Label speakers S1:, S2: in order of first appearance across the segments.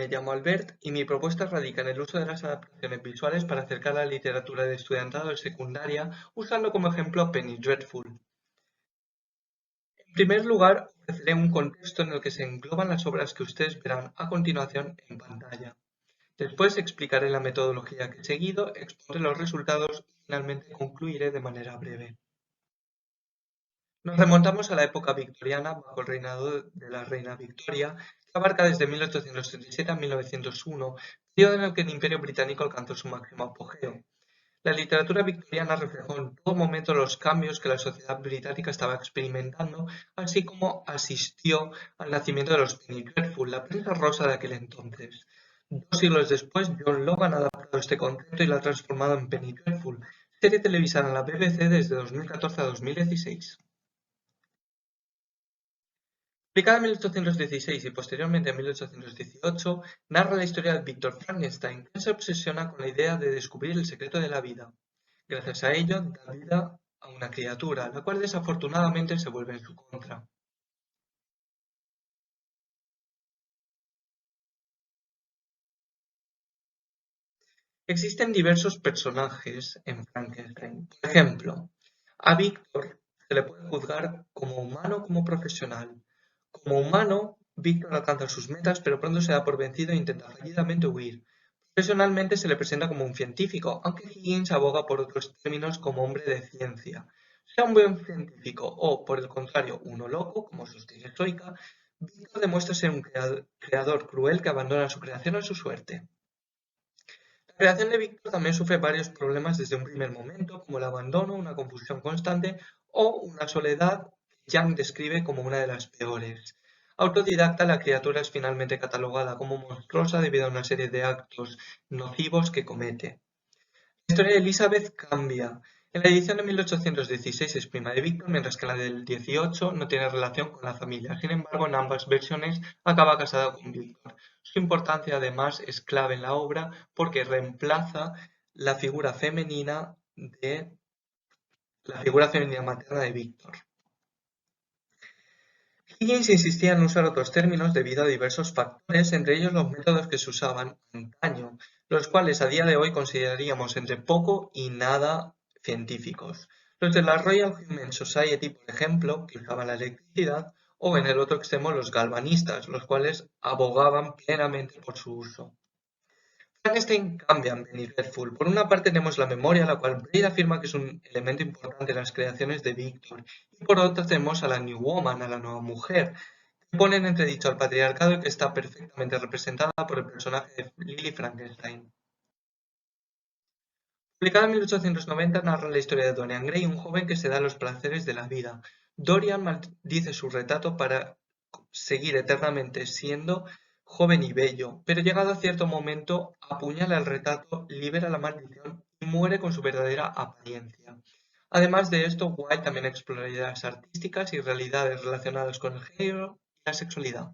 S1: llamo Albert y mi propuesta radica en el uso de las adaptaciones visuales para acercar la literatura de estudiantado de secundaria, usando como ejemplo a Penny Dreadful. En primer lugar, ofreceré un contexto en el que se engloban las obras que ustedes verán a continuación en pantalla. Después explicaré la metodología que he seguido, expondré los resultados y finalmente concluiré de manera breve. Nos remontamos a la época victoriana bajo el reinado de la reina Victoria, que abarca desde 1837 a 1901, periodo en el que el Imperio Británico alcanzó su máximo apogeo. La literatura victoriana reflejó en todo momento los cambios que la sociedad británica estaba experimentando, así como asistió al nacimiento de los Penny Dreadful, la prensa rosa de aquel entonces. 2 siglos después, John Logan ha adaptado este concepto y lo ha transformado en Penny Dreadful, serie televisada en la BBC desde 2014 a 2016. Publicada en 1816 y posteriormente en 1818, narra la historia de Víctor Frankenstein, quien se obsesiona con la idea de descubrir el secreto de la vida. Gracias a ello, da vida a una criatura, la cual desafortunadamente se vuelve en su contra. Existen diversos personajes en Frankenstein. Por ejemplo, a Víctor se le puede juzgar como humano o como profesional. Como humano, Víctor alcanza sus metas, pero pronto se da por vencido e intenta fallidamente huir. Profesionalmente se le presenta como un científico, aunque Higgins aboga por otros términos como hombre de ciencia. Sea un buen científico o, por el contrario, uno loco, como sostiene Stoica, Víctor demuestra ser un creador cruel que abandona su creación a su suerte. La creación de Víctor también sufre varios problemas desde un primer momento, como el abandono, una confusión constante o una soledad que Young describe como una de las peores. Autodidacta, la criatura es finalmente catalogada como monstruosa debido a una serie de actos nocivos que comete. La historia de Elizabeth cambia. En la edición de 1816 es prima de Víctor, mientras que en la del 18 no tiene relación con la familia. Sin embargo, en ambas versiones acaba casada con Víctor. Su importancia, además, es clave en la obra porque reemplaza la figura femenina materna de Víctor. Higgins insistía en usar otros términos debido a diversos factores, entre ellos los métodos que se usaban antaño, los cuales a día de hoy consideraríamos entre poco y nada científicos. Los de la Royal Human Society, por ejemplo, que usaban la electricidad, o en el otro extremo los galvanistas, los cuales abogaban plenamente por su uso. Frankenstein cambia en Penny Dreadful. Por una parte tenemos la memoria, la cual Braid afirma que es un elemento importante en las creaciones de Víctor, y por otra tenemos a la New Woman, a la nueva mujer, que pone en entredicho al patriarcado y que está perfectamente representada por el personaje de Lily Frankenstein. Publicada en 1890, narra la historia de Dorian Gray, un joven que se da los placeres de la vida. Dorian maldice su retrato para seguir eternamente siendo joven y bello, pero llegado a cierto momento apuñala el retrato, libera la maldición y muere con su verdadera apariencia. Además de esto, Wilde también explora ideas artísticas y realidades relacionadas con el género y la sexualidad.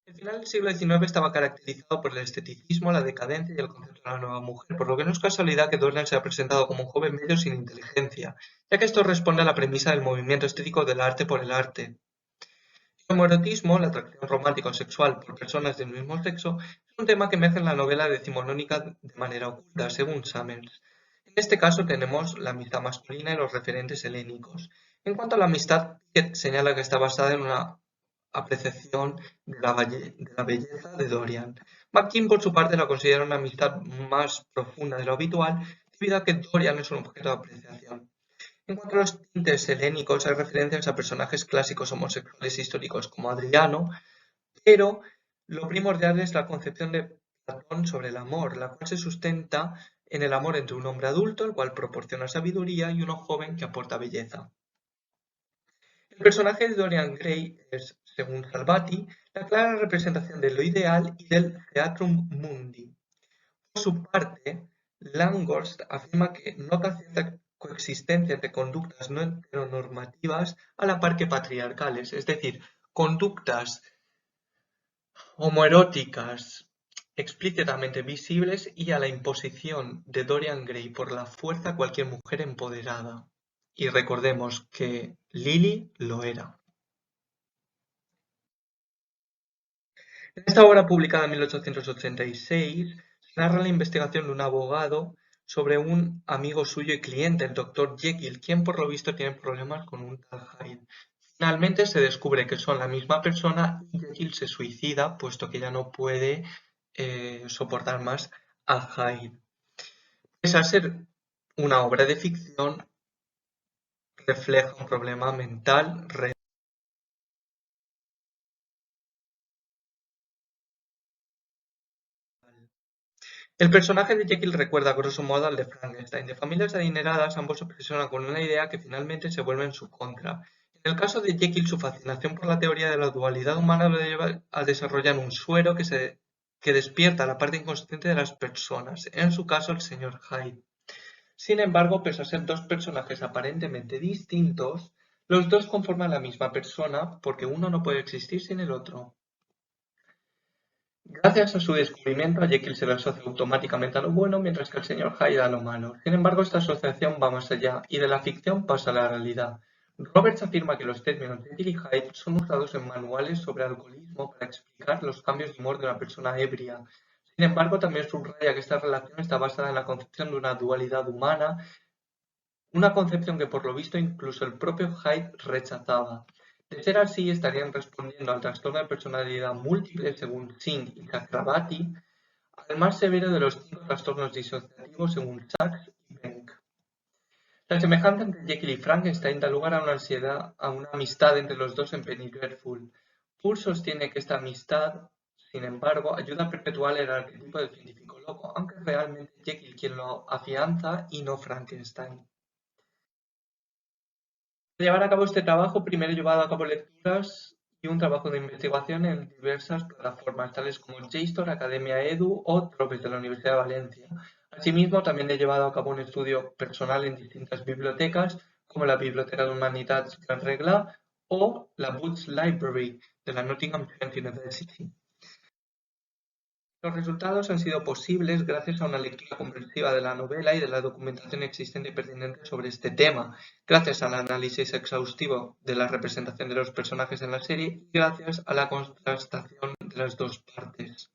S1: El final del siglo XIX estaba caracterizado por el esteticismo, la decadencia y el concepto de la nueva mujer, por lo que no es casualidad que Dorian sea presentado como un joven bello sin inteligencia, ya que esto responde a la premisa del movimiento estético del arte por el arte. El homoerotismo, la atracción romántica o sexual por personas del mismo sexo, es un tema que emerge en la novela decimonónica de manera oculta, según Summers. En este caso tenemos la amistad masculina y los referentes helénicos. En cuanto a la amistad, Pickett señala que está basada en una apreciación de la belleza de Dorian. McKean, por su parte, la considera una amistad más profunda de lo habitual, debido a que Dorian es un objeto de apreciación. En cuanto a los tintes helénicos, hay referencias a personajes clásicos homosexuales históricos como Adriano, pero lo primordial es la concepción de Platón sobre el amor, la cual se sustenta en el amor entre un hombre adulto, el cual proporciona sabiduría, y uno joven que aporta belleza. El personaje de Dorian Gray es, según Salvati, la clara representación de lo ideal y del theatrum mundi. Por su parte, Langhorst afirma que nota cierta coexistencia entre conductas no heteronormativas a la par que patriarcales, es decir, conductas homoeróticas explícitamente visibles y a la imposición de Dorian Gray por la fuerza a cualquier mujer empoderada. y recordemos que Lily lo era. En esta obra publicada en 1886 se narra la investigación de un abogado sobre un amigo suyo y cliente, el Dr. Jekyll, quien por lo visto tiene problemas con un tal Hyde. Finalmente se descubre que son la misma persona y Jekyll se suicida, puesto que ya no puede soportar más a Hyde. Pese a ser una obra de ficción, refleja un problema mental real. El personaje de Jekyll recuerda a grosso modo al de Frankenstein. De familias adineradas, ambos se obsesionan con una idea que finalmente se vuelve en su contra. En el caso de Jekyll, su fascinación por la teoría de la dualidad humana lo lleva a desarrollar un suero que despierta la parte inconsciente de las personas, en su caso el señor Hyde. Sin embargo, pese a ser dos personajes aparentemente distintos, los dos conforman la misma persona porque uno no puede existir sin el otro. Gracias a su descubrimiento, a Jekyll se le asocia automáticamente a lo bueno, mientras que al señor Hyde a lo malo. Sin embargo, esta asociación va más allá y de la ficción pasa a la realidad. Roberts afirma que los términos Jekyll y Hyde son usados en manuales sobre alcoholismo para explicar los cambios de humor de una persona ebria. Sin embargo, también subraya que esta relación está basada en la concepción de una dualidad humana, una concepción que por lo visto incluso el propio Hyde rechazaba. De ser así, estarían respondiendo al trastorno de personalidad múltiple según Singh y Chakrabarty, al más severo de los 5 trastornos disociativos según Sachs y Benck. La semejanza entre Jekyll y Frankenstein da lugar a una amistad entre los dos en Penny Dreadful. Poole sostiene que esta amistad, sin embargo, ayuda a perpetuar el arquetipo del científico loco, aunque es realmente Jekyll quien lo afianza y no Frankenstein. Para llevar a cabo este trabajo, primero he llevado a cabo lecturas y un trabajo de investigación en diversas plataformas, tales como JSTOR, Academia Edu o Tropes de la Universidad de Valencia. Asimismo, también he llevado a cabo un estudio personal en distintas bibliotecas, como la Biblioteca de Humanitats Gran Regla o la Boots Library de la Nottingham Trent University. Los resultados han sido posibles gracias a una lectura comprensiva de la novela y de la documentación existente y pertinente sobre este tema, gracias al análisis exhaustivo de la representación de los personajes en la serie y gracias a la contrastación de las dos partes.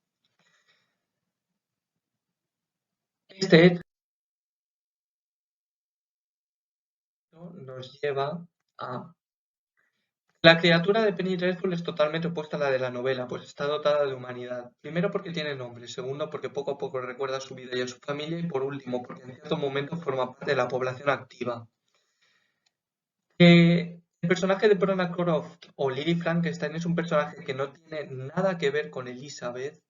S1: Este hecho nos lleva a... La criatura de Penny Dreadful es totalmente opuesta a la de la novela, pues está dotada de humanidad. Primero porque tiene nombre, segundo porque poco a poco recuerda a su vida y a su familia y por último porque en cierto momento forma parte de la población activa. El personaje de Brona Croft o Lily Frankenstein es un personaje que no tiene nada que ver con Elizabeth,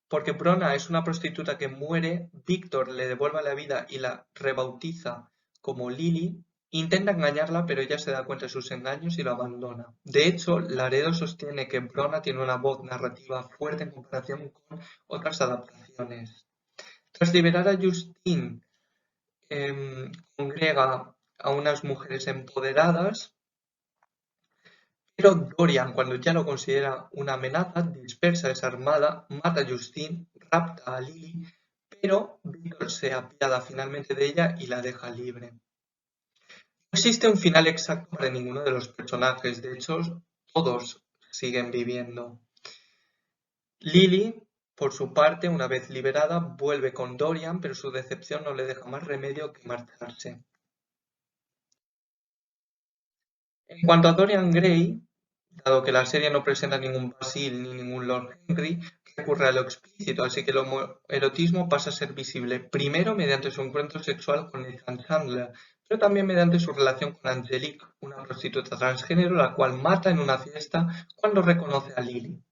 S1: porque Brona es una prostituta que muere, Víctor le devuelve la vida y la rebautiza como Lily, intenta engañarla, pero ella se da cuenta de sus engaños y lo abandona. De hecho, Laredo sostiene que Brona tiene una voz narrativa fuerte en comparación con otras adaptaciones. Tras liberar a Justine, congrega a unas mujeres empoderadas, pero Dorian, cuando ya lo considera una amenaza, dispersa esa armada, mata a Justine, rapta a Lily, pero Víctor se apiada finalmente de ella y la deja libre. No existe un final exacto para ninguno de los personajes, de hecho, todos siguen viviendo. Lily, por su parte, una vez liberada, vuelve con Dorian, pero su decepción no le deja más remedio que marcharse. En cuanto a Dorian Gray, dado que la serie no presenta ningún Basil ni ningún Lord Henry, recurre a lo explícito, así que el homoerotismo pasa a ser visible primero mediante su encuentro sexual con Nathan Chandler, pero también mediante su relación con Angelique, una prostituta transgénero, la cual mata en una fiesta cuando reconoce a Lily.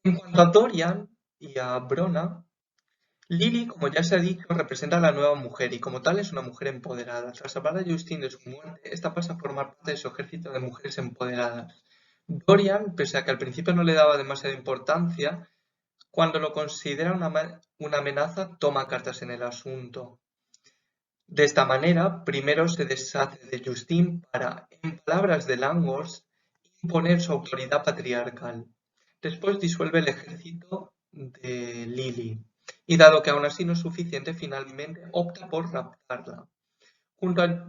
S1: En cuanto a Dorian y a Brona, Lily, como ya se ha dicho, representa a la nueva mujer y como tal es una mujer empoderada. Tras salvar a Justine de su muerte, esta pasa a formar parte de su ejército de mujeres empoderadas. Dorian, pese a que al principio no le daba demasiada importancia, cuando lo considera una amenaza, toma cartas en el asunto. De esta manera, primero se deshace de Justine para, en palabras de Langworth, imponer su autoridad patriarcal. Después disuelve el ejército de Lily y dado que aún así no es suficiente, finalmente opta por raptarla. Junto a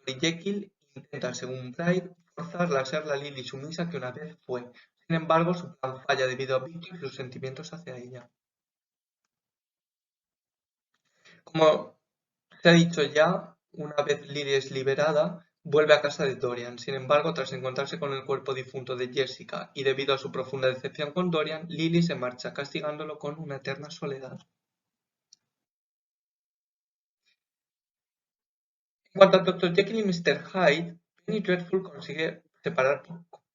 S1: y Jekyll intenta, según Pride, forzarla a ser la Lily sumisa que una vez fue. Sin embargo, su plan falla debido a Victor y sus sentimientos hacia ella. Como se ha dicho ya, una vez Lily es liberada, vuelve a casa de Dorian. Sin embargo, tras encontrarse con el cuerpo difunto de Jessica y debido a su profunda decepción con Dorian, Lily se marcha, castigándolo con una eterna soledad. En cuanto a Dr. Jekyll y Mr. Hyde, Penny Dreadful consigue separar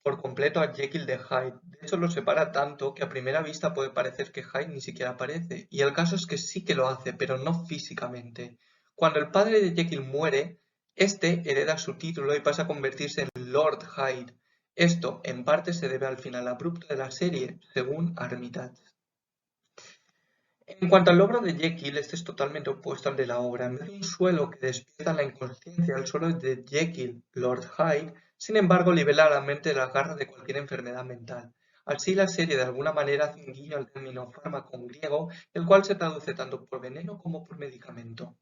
S1: por completo a Jekyll de Hyde. De hecho, lo separa tanto que a primera vista puede parecer que Hyde ni siquiera aparece. Y el caso es que sí que lo hace, pero no físicamente. Cuando el padre de Jekyll muere, este hereda su título y pasa a convertirse en Lord Hyde. Esto, en parte, se debe al final abrupto de la serie, según Armitage. En cuanto al logro de Jekyll, este es totalmente opuesto al de la obra. En vez de un suelo que despierta la inconsciencia, el suelo de Jekyll, Lord Hyde, sin embargo, libera la mente de las garras de cualquier enfermedad mental. Así, la serie de alguna manera hace un guiño al término fármaco en griego, el cual se traduce tanto por veneno como por medicamento.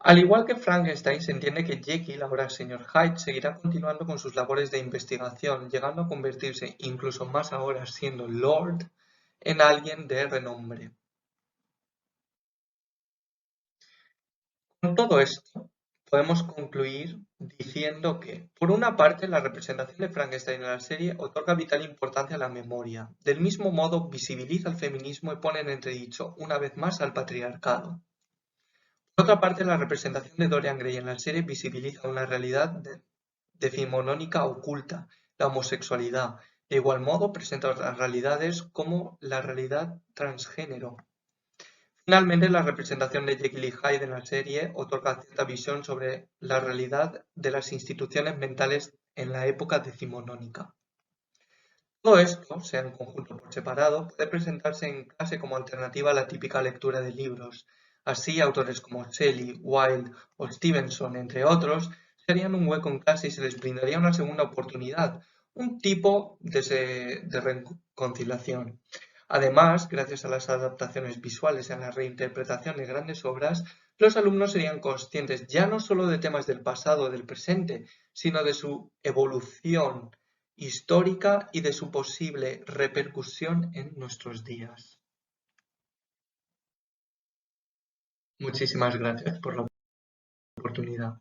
S1: Al igual que Frankenstein, se entiende que Jekyll, ahora señor Hyde, seguirá continuando con sus labores de investigación, llegando a convertirse, incluso más ahora siendo Lord, en alguien de renombre. Con todo esto, podemos concluir diciendo que, por una parte, la representación de Frankenstein en la serie otorga vital importancia a la memoria. Del mismo modo, visibiliza el feminismo y pone en entredicho, una vez más, al patriarcado. Por otra parte, la representación de Dorian Gray en la serie visibiliza una realidad decimonónica oculta, la homosexualidad. De igual modo, presenta otras realidades como la realidad transgénero. Finalmente, la representación de Jekyll y Hyde en la serie otorga cierta visión sobre la realidad de las instituciones mentales en la época decimonónica. Todo esto, sea en conjunto o por separado, puede presentarse en clase como alternativa a la típica lectura de libros. Así, autores como Shelley, Wilde o Stevenson, entre otros, se harían un hueco en clase y se les brindaría una segunda oportunidad, un tipo de reconciliación. Además, gracias a las adaptaciones visuales y a la reinterpretación de grandes obras, los alumnos serían conscientes ya no solo de temas del pasado o del presente, sino de su evolución histórica y de su posible repercusión en nuestros días. Muchísimas gracias por la oportunidad.